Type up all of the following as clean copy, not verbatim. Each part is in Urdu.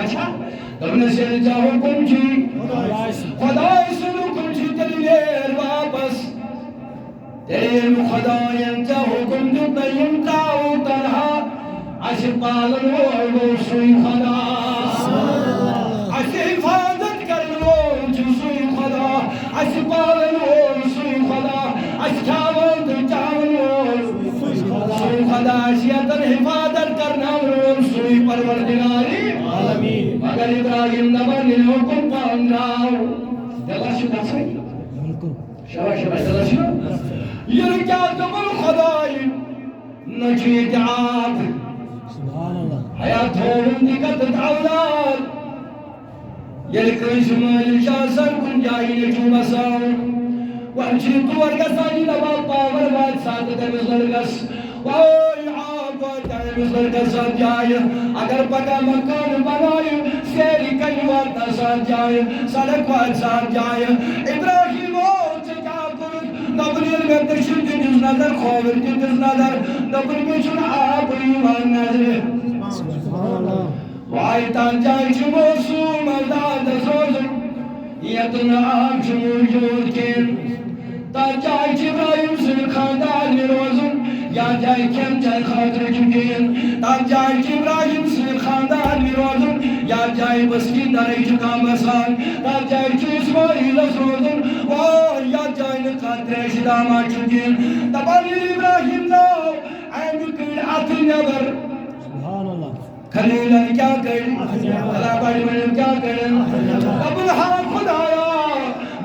اچھا دبنس یل چاہو کنچی خدای سنو کنچی تلی لیر واپس تیرے خدایان چاہو کنچی تیم تاو تنہا اسی پالن وہ سوئی خدا اسی حفاظت کرن وہ سوئی خدا اسی پالن وہ سوئی خدا اسی چاون تو چاون وہ سوئی خدا اسی اتن حفاظت کرنا وہ سوئی پروردگاری عالمین مگر ابراہیم دبن حکم پانداو دلہ شو دسائی شبا شبا دلہ شو یہ کیا دبن خدای نجید عاد حیاتهم دقت اولاد يلكن شمال شاسر كن جاي نجوم ساو وامشي طور قصاني لما طاور بعد ساعة تمزل قص واي عاقو تمزل قصان جاي اگر بقى مكان بناي سيري كي وارتا سان جاي سڑک وار سان جاي ابراهيم نبريل میں تشد جز نظر خوور جز نظر نبر میں چون آپ ایمان نظر سبحان اللہ وائتان جائے چھ موسوم ازاد سوزن یتن آم چھ موجود کن تا جائے چھ ابراہیم سن خاندان میں روزن یا جائے کم جائے خاطر چکین تا جائے چھ ابراہیم سن خاندان میں روزن یا جائے بسکین درائی چکام بسان تا جائے چھ اسماعیل روزن یا جائے نقاطر شداما چکین تبالی ابراہیم ناو این کل آتی نبر سبحان اللہ خلیلہ کیا کریں اللہ بڑی ملیم کیا کریں اب الحام خدایا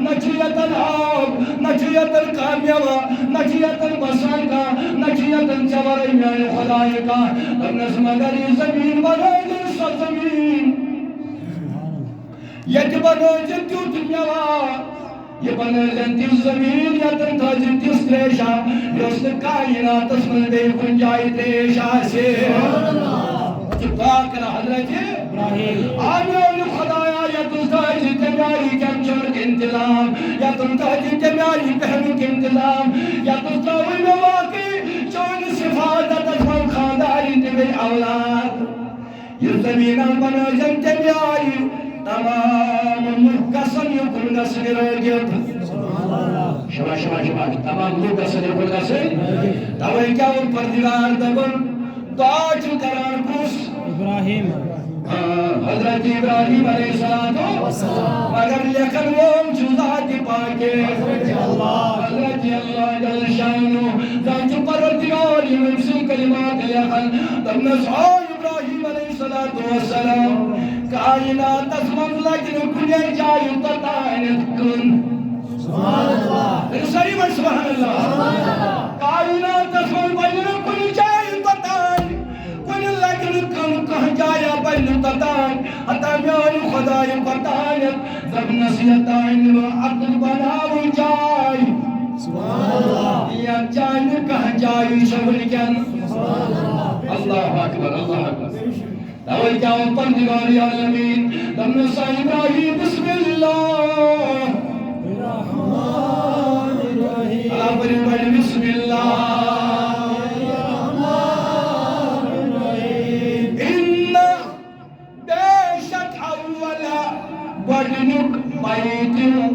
نچیت الحام نچیت الکامیابا نچیت البسان کا نچیت الجبر ایمان خدای کا اب نظم گری زمین بنائی دل سب زمین یک بنائی جتیو دنیاوا یہ بنائی جنتیو زمین یا تنتا جنتیو ستریشا یوست کائنات اسمن دے کنجائی تریشا سے پاک حضرت ابراہیم آمیون خدایا یا تلتا جتمیاری کمچر کے انتظام یا تلتا جتمیاری بہن کے انتظام یا تلتا ہوئی مواقع چون صفادت اسمان خانداری تبی اولاد یہ زمینان بنا جنتمیاری تمام ملک قسم یکن قسم رجب شبا شبا شبا تمام ملک قسم یکن قسم تاوئی کیا ان پردگار دبن دعا چل کران کس ابراہیم حضرت ابراہیم علیہ السلام مگر لیکن وہ ذات پاکے حضرت اللہ جل شانو ذات پروردگار یمسی کلمات لیکن تب نسعو ابراہیم علیہ السلام کائنات اسمان لیکن کنے جائے تطائنت کن سبحان اللہ سری من سبحان اللہ کائنات اسمان لیکن کنے جائے تطائن کن لیکن کن کہاں جایا بین تطائن حتی میان خدای قطائنت ذب نسیتائن و عقل بناو جائے سبحان اللہ یا جائے کہاں جائے شبر کن اللہ اکبر اللہ اکبر دعوی جاؤں پردگاری عالمین لم نسا ابراہیم بسم اللہ الرحمن الرحیم اللہ بڑی بڑی بسم اللہ الرحمن الرحیم انہ بے شک اولا بڑنک بیتیوں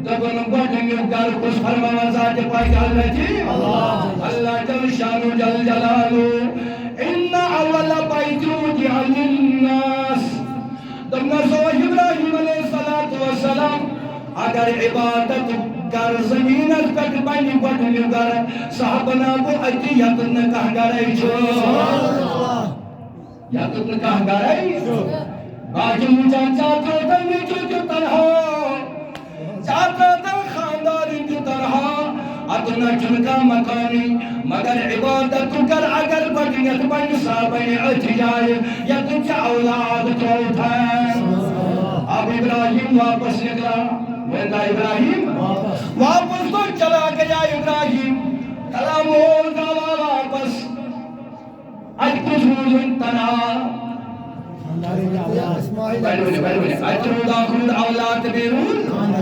دبن بڑنک گر کس فرما ذات پاک اللہ جی اللہ جل شانو جل جلالو ان اول بیت وضع للناس دمنا سو ابراہیم علیہ السلام اگر عبادت گر زمین پر بنی بڑھنی گر صحابنا کو عطیت نکاہ گرائی چھو یا تو نکاہ گرائی باجی مجھان چاہتا دنی جو تنہا چاہتا تن خانداری جو تنہا اتنا چنکا مکانی مگر عبادت کر اگر بڑھنیت بن صحابین احتجاج یا تجھ اولاد توت ہے اب ابراہیم واپس نکلا ویندہ ابراہیم واپس تو چلا گیا ابراہیم کلام ہوگا واپس اج کچھ موزن تنا اجرو داخل اولاد بیرون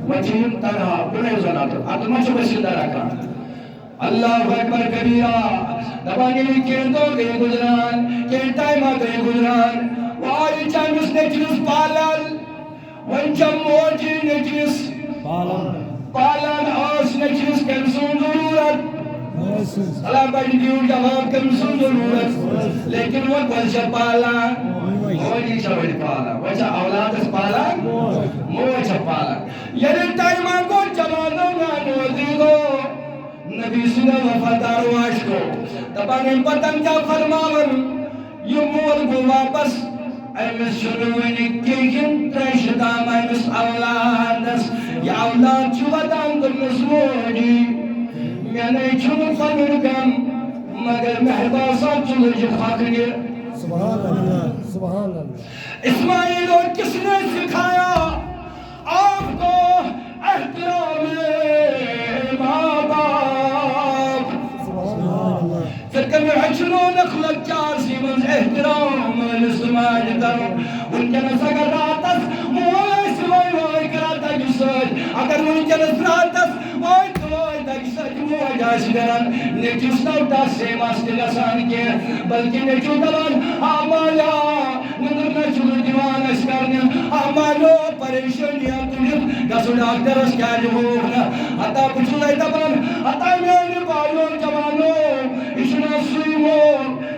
وچین تنہا بنے زناتو اتمچ بسیدہ رکھا اللہ اکبر کبیرہ دبانی کیندو گئے گزران کین ٹائمہ گئے گزران وآئی چاہم اس نے نچرس پالان ونچم موجی نچرس پالان آس نچرس کم سن ضرورت سلام بھائی دیو جواب کم سن ضرورت لیکن وہ کلچہ پالان موجی چھوڑی پالان وچا اولاد اس پالان موجہ پالان یعنی ٹائمان کو جمانوں گانو دیگو نبی سنہ وفادار واشکو دبانے پتن کیا فرماور یہ مول کو واپس ایمس شنوینی کیکن تریشتام ایمس اولادس یا اولاد چودان دمس موجی میں نہیں چھنو خمر کم مگر محباسات چلج خاکنی سبحان اللہ سبحان اللہ اسماعیل اور کس نے سکھایا آپ کو احترام ماں باپ پھر کمی حجنو نخلق چار سیمنز احترام الاسماعی درو ان کے نساگر راتس مولی سوائی وائی کراتا جسد اگر ان کے نسراتس وائی توائی دا جسد مولی جاس کرن نیچوس نوٹا سیماس تلسان کے بلکہ نیچو دلان آمالا نگر نچو دیوان اس کرنے آمالو پریشنیا تلیت گسو ڈاکٹر اس کیا جو ہوگنا حتا پچھو لائی دبان حتا میانی بالو جوانو اشنا سویمو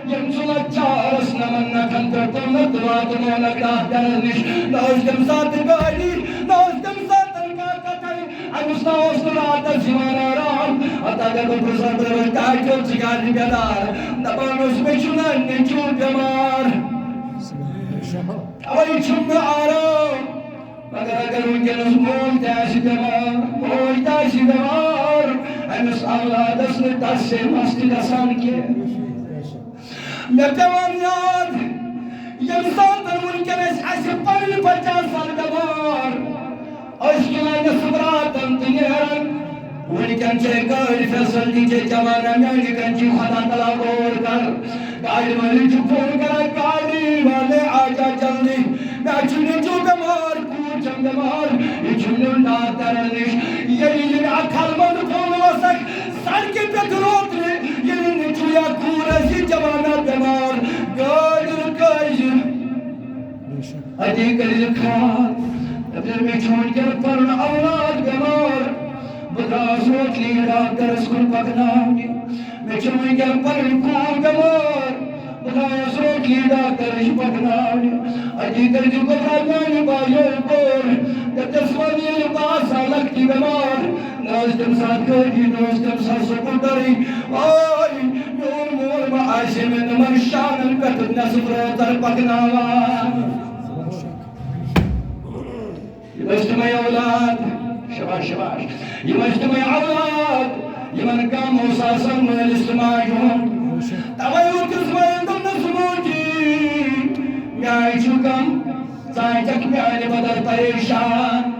یم چارس نمن نکنتر تمت واتنو نگدہ درنش نوش دم سات گاڑی نوش دم سات انکاکتائی انس نوش نرات زمان آرام حتا گا پرسان برون کاٹو سگاری بیدار نبانوش بچونا نچو بیمار اولی چھم آرام مگر اگر ان کے نس مول تیسی بیمار انس اولاد اس نے دس سے مستی دسان کیے میں پیوان یاد یمسان در ممکن ایسی پڑھن 50 سال بیمار اشکلان صبراتن تنیرن ونکن چے گاڑی فیصل دیجے جوانا میانی کنچی خدا تلا گور کر گاڑی والی چھپون کرا گاڑی والے آجا جلدی میں چھنے جو بیمار کوچم بیمار یہ چھنے ناترنش یعنی اکھل مند پھول وسک سڑکی پہ دروتنے یعنی نچویا کورسی جوانا بیمار گاڑی کائی ادھی کلی لکھات پھر میں چھوڑ کر پرن اولاد بیمار بدراس روت لی ڈاکٹر اس کو پکناونی میں چھوڑ کر پرن کور بیمار بدراس روت لی ڈاکٹر اس پکناونی ادھی کلی کو پرانی بایو کور دسوانی پاسا لگتی بیمار ناز دم ساتھ گئی ناز دم ساتھ سکوٹری آئی نور مور معاشی میں نمر شانن کتن نصف روتر پکناوان مجتمع اولاد شباش شباش یہ مجتمع اولاد یہ من کام موساسا من الاجتماع جون تغیر قسم اندم نسموجی میائی چکم سائن تک میانی بدل پریشان